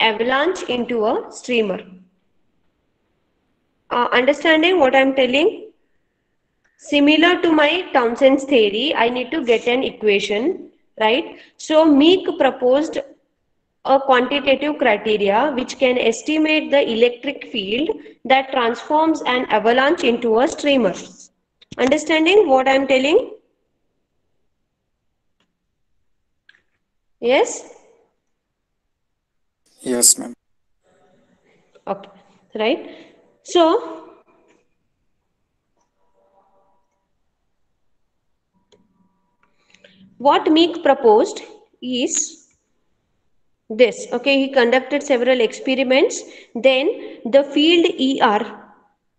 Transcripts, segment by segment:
avalanche into a streamer. Understanding what I'm telling? Similar to my Townsend's theory, I need to get an equation, right? So Meek proposed a quantitative criteria which can estimate the electric field that transforms an avalanche into a streamer. Understanding what I am telling? Yes? Yes, ma'am. Okay, right. So, what Meek proposed is this. Okay, he conducted several experiments. Then the field ER,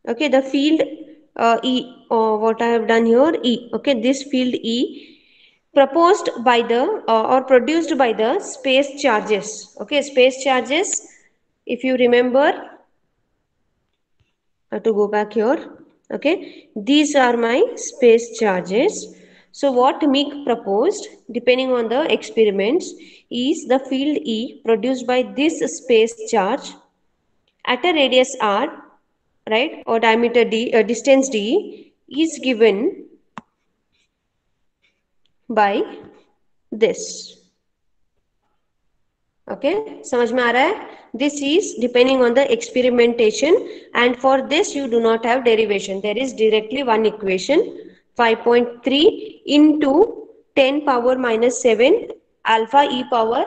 okay, the field what I have done here, E, okay, this field E proposed by the or produced by the space charges. Okay, space charges, if you remember, I have to go back here. Okay, these are my space charges. So what Meek proposed, depending on the experiments, is the field E produced by this space charge at a radius r, right, or diameter d, distance d, is given by this. Okay, समझ में आ रहा है? This is depending on the experimentation, and for this you do not have derivation. There is directly one equation, 5.3 into 10 power minus 7 alpha e power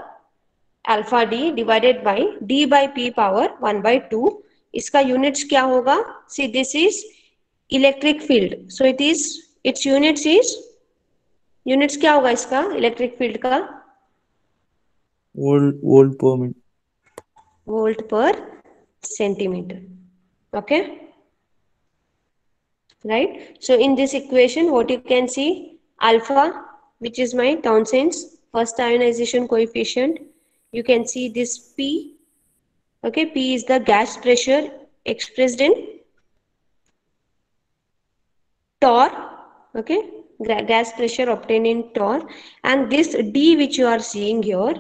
alpha d divided by d by p power 1 by 2. इसका units क्या होगा? See, this is electric field. So it is, its units is, units क्या होगा इसका electric field का? Volt per minute. Volt per centimeter. Okay, right? So in this equation what you can see, alpha, which is my Townsend's first ionization coefficient, you can see this P. Okay, P is the gas pressure expressed in torr. Okay, gas pressure obtained in torr, and this D which you are seeing here,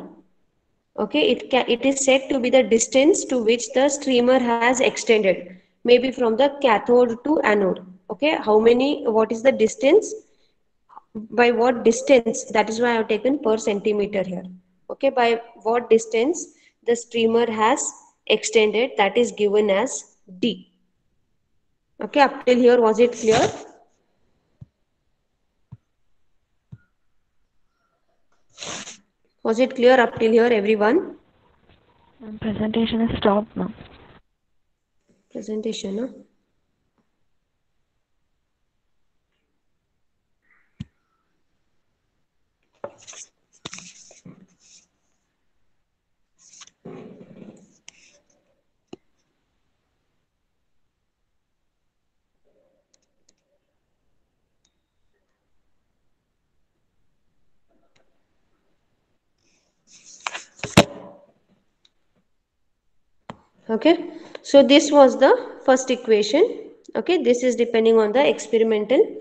okay, it is said to be the distance to which the streamer has extended, maybe from the cathode to anode. Okay, how many, what is the distance, by what distance, that is why I have taken per centimeter here. Okay, by what distance the streamer has extended, that is given as D. Okay, up till here was it clear? Was it clear up till here, everyone? Presentation is stopped now. Presentation, no? Okay, so this was the first equation. Okay, this is depending on the experimental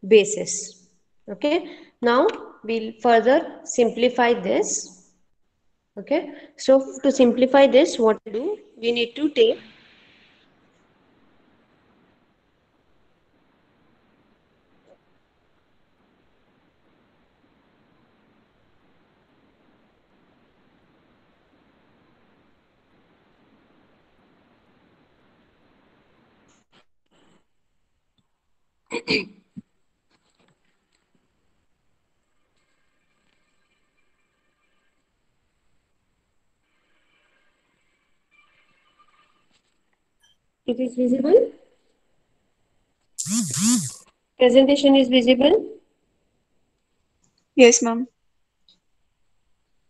basis. Okay, now we'll further simplify this. Okay, so to simplify this, what to do, we need to take it is visible, presentation is visible. Yes, ma'am.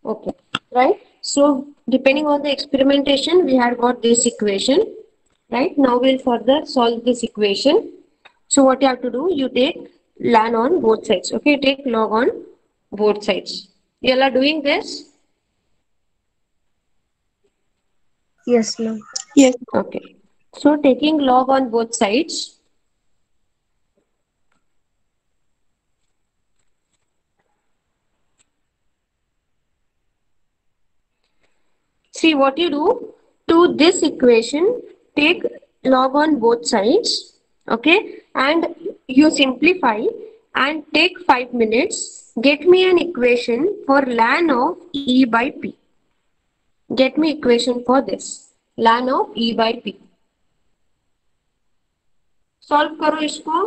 Okay, right. So depending on the experimentation, we had got this equation. Right, now we'll further solve this equation. So what you have to do, you take ln on both sides. Okay, take log on both sides. You all are doing this? Yes, ma'am. Yes. Okay. So taking log on both sides, see what you do to this equation, take log on both sides, okay, and you simplify and take 5 minutes, get me an equation for ln of E by P. Get me equation for this, ln of E by P. Solve करो इसको.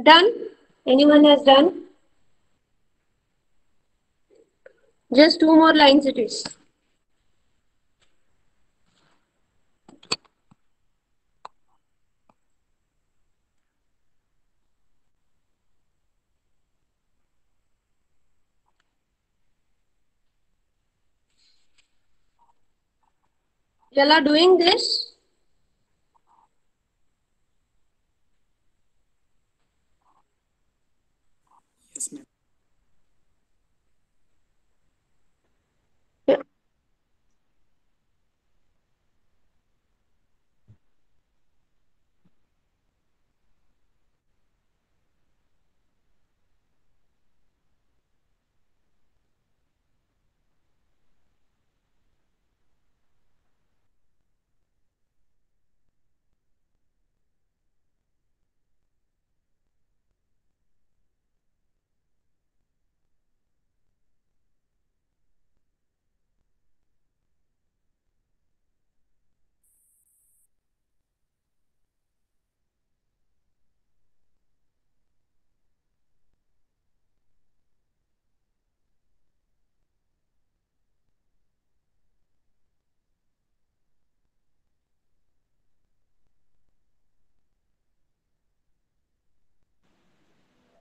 Done? Anyone has done? Just 2 more lines it is. You are doing this? Yes, ma'am. Yeah.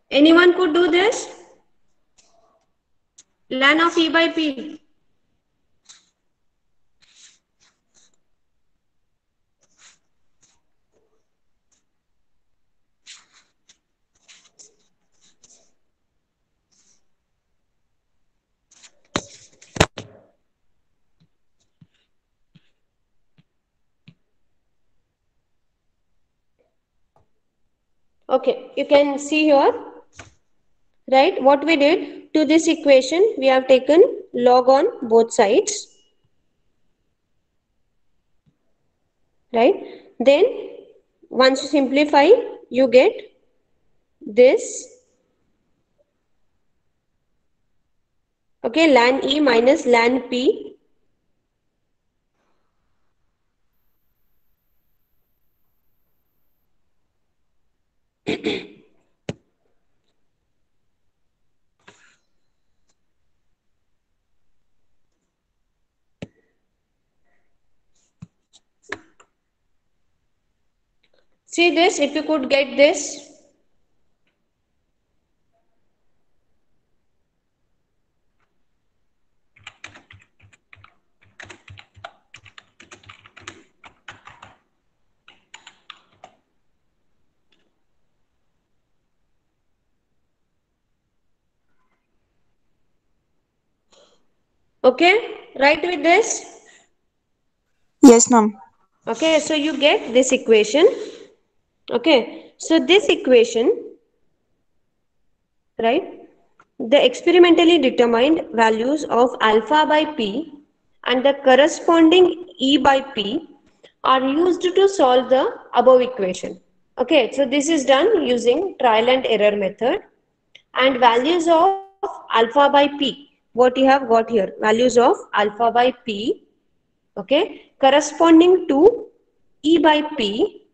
Anyone could do this? Ln of E by P. Okay, you can see here, right? What we did to this equation, we have taken log on both sides, right? Then once you simplify, you get this, okay, ln E minus ln P. See this, if you could get this. Okay, right with this. Yes, ma'am. Okay, so you get this equation. Okay, so this equation, right? The experimentally determined values of alpha by P and the corresponding E by P are used to solve the above equation. Okay, so this is done using trial and error method, and values of alpha by P, what you have got here, values of alpha by P, okay, corresponding to E by P,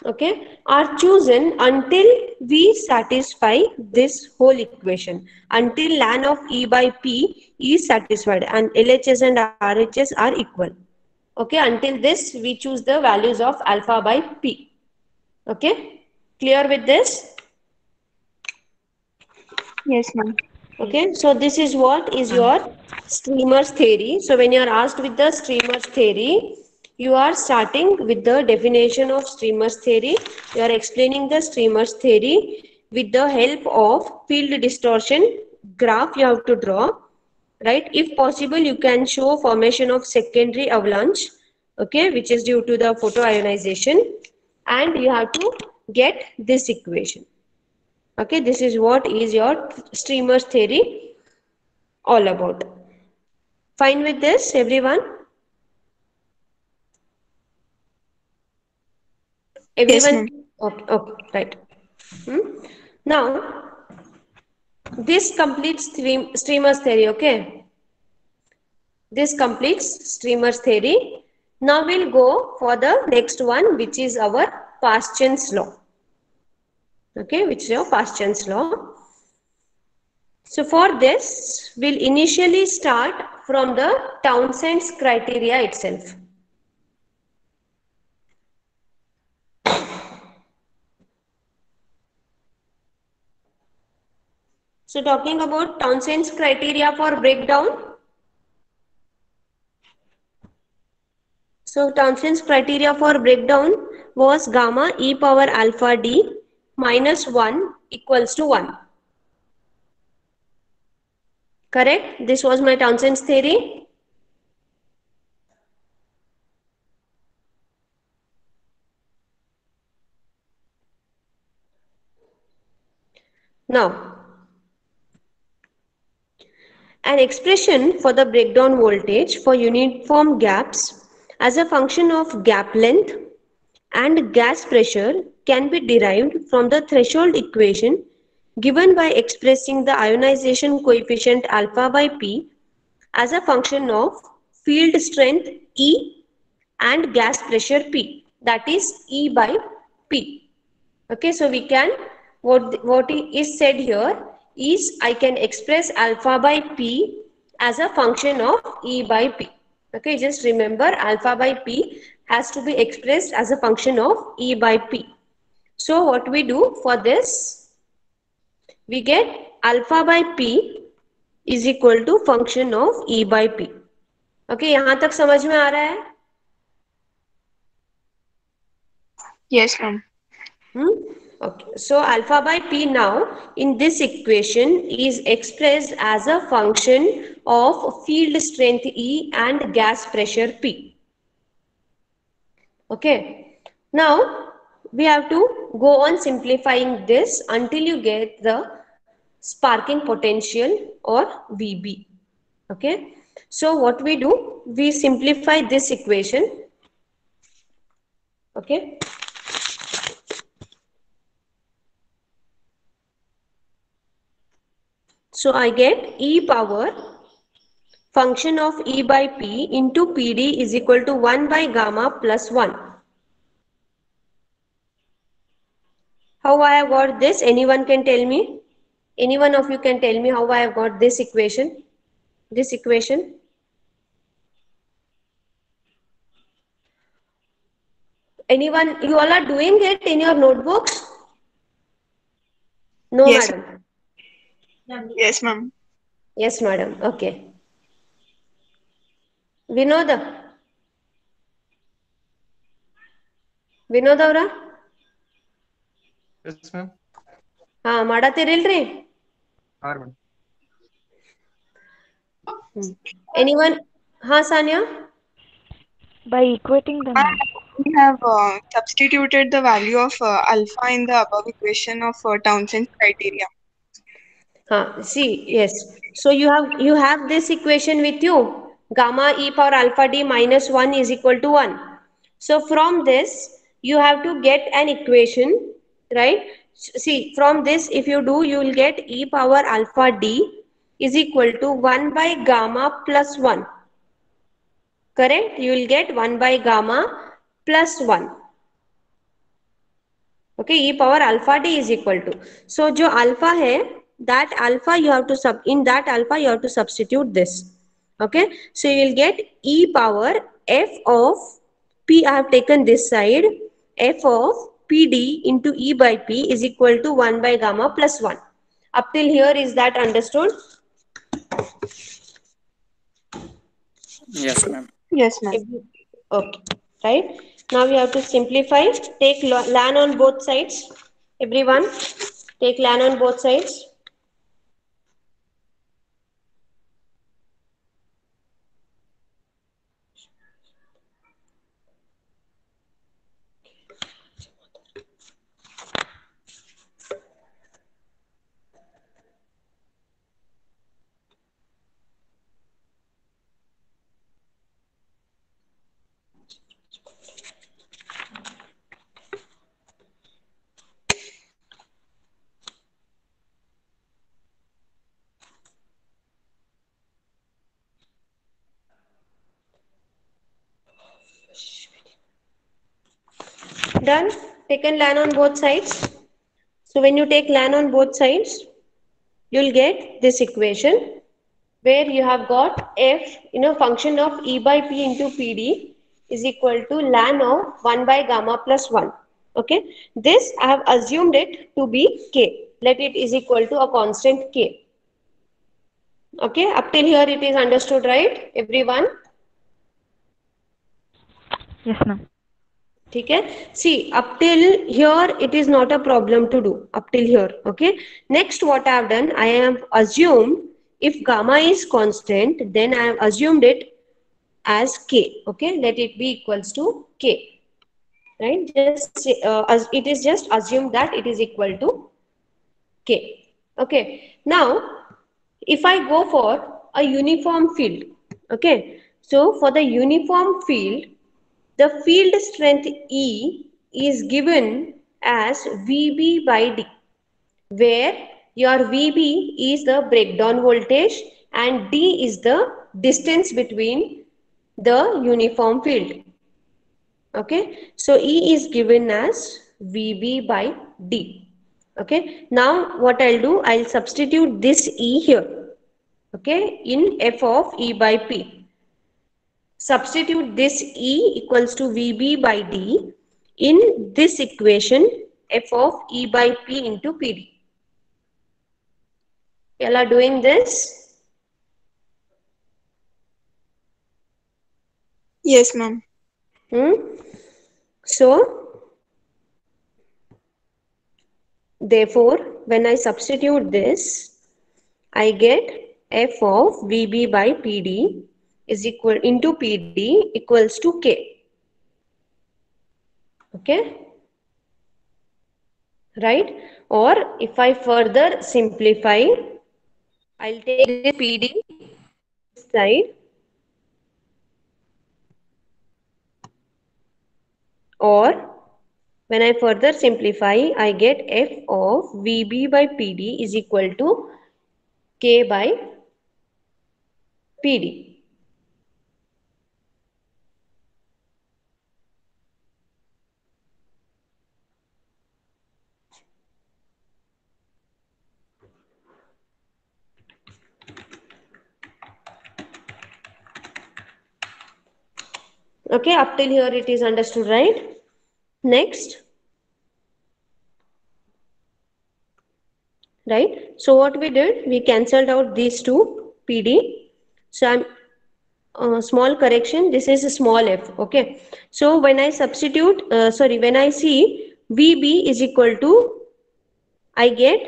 okay, are chosen until we satisfy this whole equation until ln of E by P is satisfied and LHS and RHS are equal. Okay, until this we choose the values of alpha by P. Okay, clear with this? Yes, ma'am. Okay, so this is what is your streamers theory. So when you are asked with the streamers theory, you are starting with the definition of streamers theory. You are explaining the streamers theory with the help of field distortion graph you have to draw, right? If possible, you can show formation of secondary avalanche, okay, which is due to the photoionization, and you have to get this equation. Okay, this is what is your streamers theory all about. Fine with this, everyone? Yes, Everyone? ma'am. Okay, okay, right. Now, this completes streamers theory, okay? This completes streamers theory. Now we'll go for the next one, which is our Paschen's law. Okay, which is your Paschen's law. So for this, we'll initially start from the Townsend's criteria itself. So talking about Townsend's criteria for breakdown. So Townsend's criteria for breakdown was gamma e power alpha d minus 1 equals to 1. Correct? This was my Townsend's theory. Now, an expression for the breakdown voltage for uniform gaps as a function of gap length and gas pressure can be derived from the threshold equation given by expressing the ionization coefficient alpha by P as a function of field strength E and gas pressure P, that is E by P. Okay, so we can, what is said here is I can express alpha by P as a function of E by P. Okay, just remember alpha by P has to be expressed as a function of E by P. So what we do for this, we get alpha by P is equal to function of E by P. Okay, यहाँ तक समझ में आ रहा है? Yes, ma'am. Okay, so alpha by P now in this equation is expressed as a function of field strength E and gas pressure P. Okay, now we have to go on simplifying this until you get the sparking potential or VB. Okay, so what we do, we simplify this equation. Okay. So I get E power function of E by P into PD is equal to 1 by gamma plus 1. How I have got this? Anyone can tell me? Any one of you can tell me how I have got this equation? This equation? Anyone? You all are doing it in your notebooks? No, Yes. madam. Yes, ma'am. Yes, madam. Okay. Vinoda. Vinoda ಅವರ? Yes, ma'am. ಹಾ ಮಾಡತ್ತೀರಿಲ್ರಿ? Hi, ma'am. Anyone? ಹಾ Sanya? By equating them, ma'am. We have substituted the value of alpha in the above equation of Townsend's criteria. See, yes. So you have this equation with you. Gamma e power alpha d minus 1 is equal to 1. So from this, you have to get an equation, right? See, from this, if you do, you will get e power alpha d is equal to 1 by gamma plus 1. Correct? You will get 1 by gamma plus 1. Okay, e power alpha d is equal to, so जो alpha है, that alpha you have to in that alpha you have to substitute this. Okay, so you will get e power f of p, I have taken this side, f of pd into e by p is equal to 1 by gamma plus 1. Up till here, is that understood? Yes, ma'am. Yes, ma'am. Okay, right. Now we have to simplify. Take ln on both sides. Everyone, take ln on both sides. Done. Taken ln on both sides. So when you take ln on both sides, you'll get this equation where you have got f, function of e by p into pd is equal to ln of 1 by gamma plus 1. Okay, this I have assumed it to be k. Let it is equal to a constant k. Okay, up till here it is understood, right, everyone? Yes, ma'am. ठीक है, see, up till here it is not a problem to do, up till here. Okay, next what I have done, I have assumed if gamma is constant, then I have assumed it as k. Okay, let it be equals to k, right? Just as it is just assumed that it is equal to k. Okay, now if I go for a uniform field, okay, so for the uniform field, the field strength E is given as VB by D, where your VB is the breakdown voltage and D is the distance between the uniform field. Okay, so E is given as VB by D. Okay, now what I'll do, I'll substitute this E here, okay, in f of E by P. Substitute this E equals to VB by D in this equation f of E by P into PD. You all are doing this? Yes, ma'am. So, therefore, when I substitute this, I get f of VB by PD is equal into PD equals to K. Okay, right? Or if I further simplify, I'll take this PD side, or when I further simplify, I get f of VB by PD is equal to K by PD. Okay, up till here it is understood, right? Next, right? So what we did, we cancelled out these two PD. So I'm small correction, this is a small f. Okay, so when I substitute, when I see VB is equal to, I get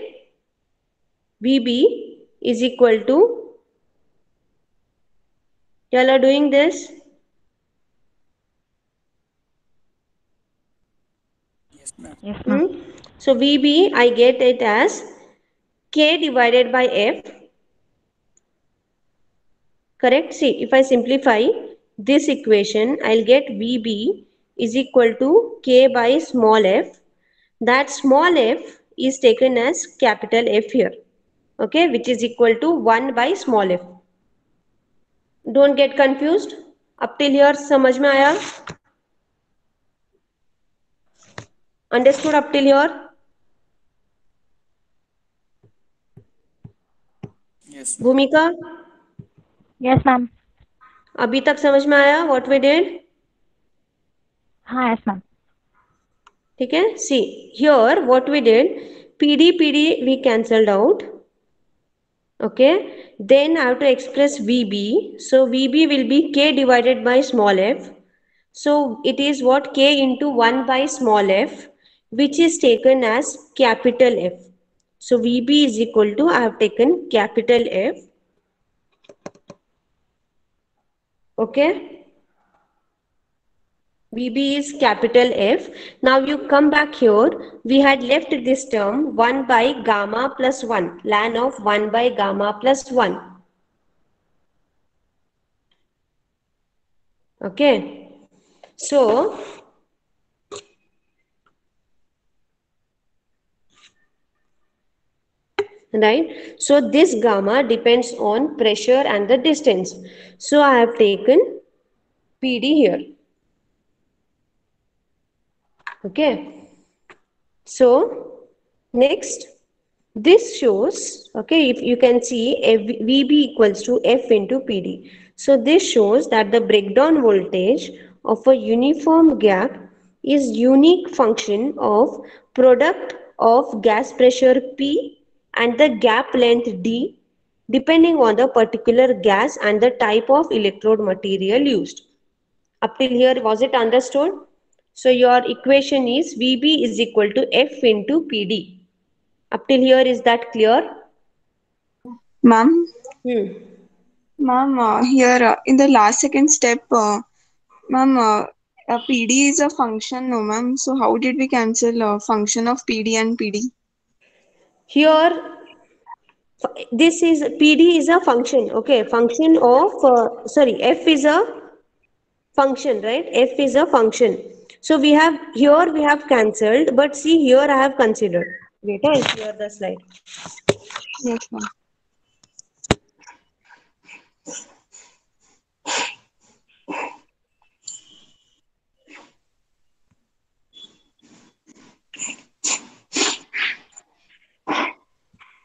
VB is equal to, y'all are doing this? Yes, ma'am. So VB, I get it as K divided by F. Correct? See, if I simplify this equation, I'll get VB is equal to K by small f. That small f is taken as capital F here. Okay, which is equal to 1 by small f. Don't get confused. Up till here, समझ में आया? Understood up till here? Yes. भूमिका, Yes, ma'am. अभी तक समझ में आया what we did? हाँ, yes, ma'am. ठीक है, see here what we did, PD we cancelled out. Okay, then I have to express VB, so VB will be K divided by small f. So it is what, K into 1 by small f, which is taken as capital F. So VB is equal to, I have taken capital F. Okay, VB is capital F. Now you come back here, we had left this term 1 by gamma plus 1, ln of 1 by gamma plus 1. Okay, so right, so this gamma depends on pressure and the distance, so I have taken PD here. Okay, so next this shows, okay, if you can see VB equals to F into PD, so this shows that the breakdown voltage of a uniform gap is unique function of product of gas pressure P and the gap length D, depending on the particular gas and the type of electrode material used. Up till here, was it understood? So your equation is VB is equal to F into PD. Up till here, is that clear? Ma'am, Hmm. ma'am, here in the last second step, ma'am, PD is a function, no, ma'am. So how did we cancel function of PD and PD? Here, this is PD is a function, okay, function of, sorry, F is a function, right? F is a function. So we have, here we have cancelled, but see here I have considered. Wait, I'll clear the slide. Yes, ma'am.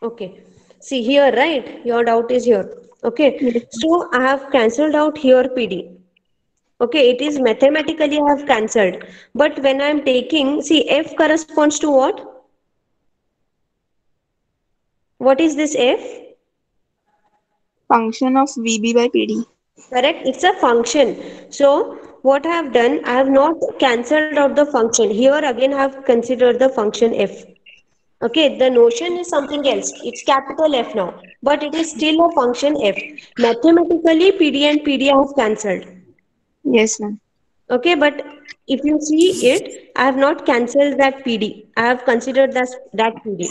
Okay, see here, right? Your doubt is here. Okay, so I have cancelled out here PD. Okay, it is mathematically I have cancelled. But when I am taking, see, F corresponds to what? What is this F? Function of VB by PD. Correct, it's a function. So what I have done, I have not cancelled out the function. Here again I have considered the function F. Okay, the notion is something else. It's capital F now, but it is still a function F. Mathematically, PD and PD I have cancelled. Yes, ma'am. Okay, but if you see it, I have not cancelled that PD. I have considered that PD.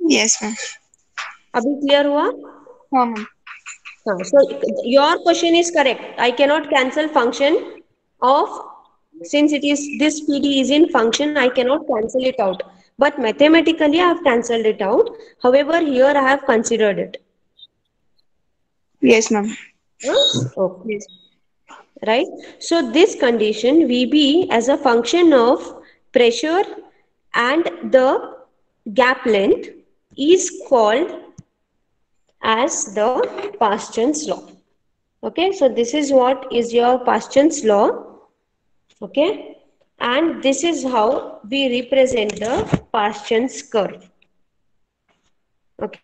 Yes, ma'am. अभी clear हुआ? हाँ, ma'am. So your question is correct. I cannot cancel function of, since it is this PD is in function, I cannot cancel it out. But mathematically, I have cancelled it out. However, here I have considered it. Yes, ma'am. Okay. Yes. Right. So this condition VB as a function of pressure and the gap length is called as the Paschen's law. Okay, so this is what is your Paschen's law. Okay, and this is how we represent the Paschen's curve. Okay,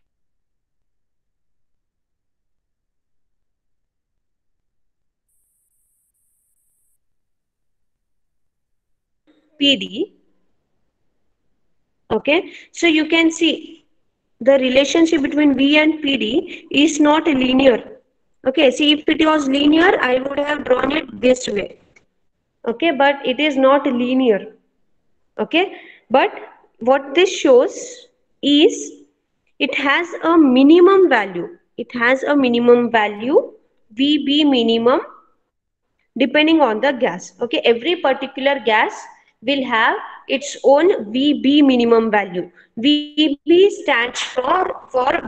PD. Okay, so you can see the relationship between V and PD is not linear. Okay, see, if it was linear, I would have drawn it this way. Okay, but it is not linear. Okay, but what this shows is it has a minimum value. It has a minimum value, VB minimum, depending on the gas. Okay, every particular gas will have its own VB minimum value. VB stands for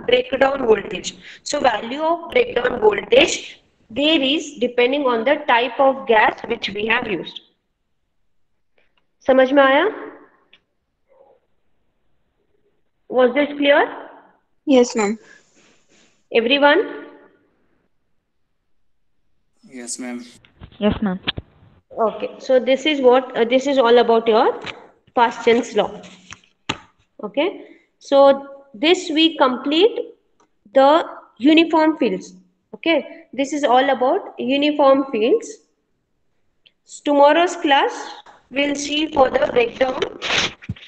breakdown voltage. So value of breakdown voltage varies depending on the type of gas which we have used. समझ में आया? Was this clear? Yes, ma'am. Everyone? Yes, ma'am. Yes, ma'am. Okay, so this is what this is all about your past tense law. Okay, so this we complete the uniform fields. Okay, this is all about uniform fields. Tomorrow's class we'll see for the breakdown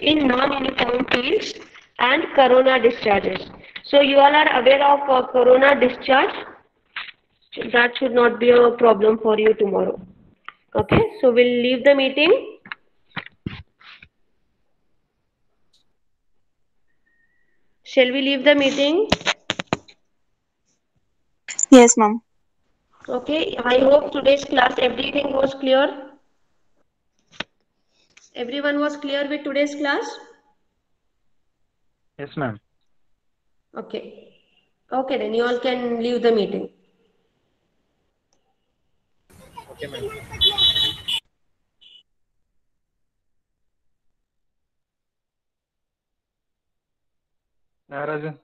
in non-uniform fields and corona discharges. So you all are aware of corona discharge. That should not be a problem for you tomorrow. Okay, so we'll leave the meeting. Shall we leave the meeting? Yes, ma'am. Okay, I hope today's class everything was clear. Everyone was clear with today's class? Yes, ma'am. Okay. Okay, then you all can leave the meeting. Okay, ma'am. Raju.